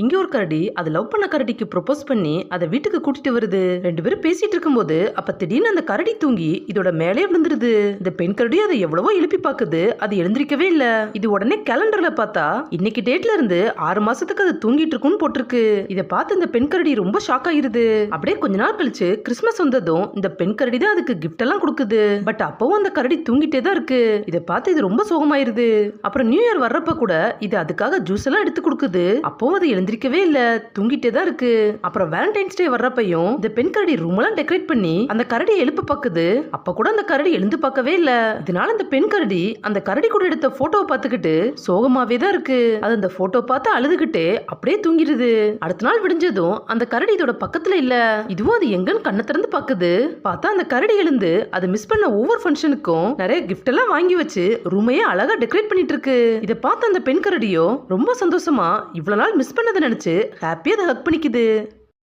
இங்க ஒரு கரடி அது லவ் பண்ண கரடிக்கு ப்ரொபோஸ் பண்ணி அதை வீட்டுக்கு கூட்டிட்டு வருது. 2 பேரும் பேசிட்டு இருக்கும்போது அப்ப திடீர்னு அந்த கரடி தூங்கி இதோட மேலே விழுந்துருது. இந்த பெண் கரடி அதை எவ்வளவோ எழுப்பி பாக்குது, அது எழுந்திருக்கவே இல்ல. இது உடனே கேலண்டர்ல பார்த்தா இன்னைக்கு டேட்ல இருந்து 6 மாசத்துக்கு அது தூங்கிட்டு இருக்குன்னு போட்டிருக்கு. இதை பார்த்து இந்த பெண் கரடி ரொம்ப ஷாக் ஆயிருது. அப்படியே கொஞ்ச நாள் கழிச்சு கிறிஸ்மஸ் வந்ததும் இந்த பெண் கரடி தான் அதுக்கு கிஃப்ட் எல்லாம் கொடுக்குது. பட் அப்பவும் அந்த கரடி தூங்கிட்டே தான் இருக்கு. இதை பார்த்து இது ரொம்ப சோகமாயிருது. அப்புறம் நியூ இயர் வர்றப்ப கூட இது அதுக்காக ஜூஸ் எல்லாம் எடுத்து கொடுக்குது. அப்பவும் அது எழுந்திருக்கவே இல்ல, தூங்கிட்டே தான் இருக்கு. அப்புறம் வேலண்டைன்ஸ் டே வர்றப்பையும் இந்த பெண் கரடி ரூம் எல்லாம் டெக்கரேட் பண்ணி அந்த கரடி எழுப்ப பாக்குது. அப்ப கூட அந்த கரடி எழுந்து பார்க்கவே இல்ல. இதனால இந்த பெண் கரடி அந்த கரடி கூட எடுத்த போட்டோவை பார்த்துக்கிட்டு சோகமாவே தான் இருக்கு. அது அந்த போட்டோ பார்த்து அழுதுகிட்டே அப்படியே தூங்கிடுது. அடுத்த நாள் விடிஞ்சதும் அந்த கரடி இதோட பக்கத்துல இல்ல. இதுவும் அது எங்கன்னு கண்ணை திறந்து பாக்குது. பார்த்தா அந்த கரடி எழுந்து அது மிஸ் பண்ண ஒவ்வொரு ஃபங்க்ஷனுக்கும் நிறைய கிஃப்ட் எல்லாம் வாங்கி வச்சு ரூமையே அழகா டெக்கரேட் பண்ணிட்டு இருக்கு. இதை பார்த்த அந்த பெண் கரடியோ ரொம்ப சந்தோஷமா இவ்வளவு நாள் மிஸ் பண்ணதை நினைச்சு ஹாப்பியா அதை ஹக் பண்ணிக்குது.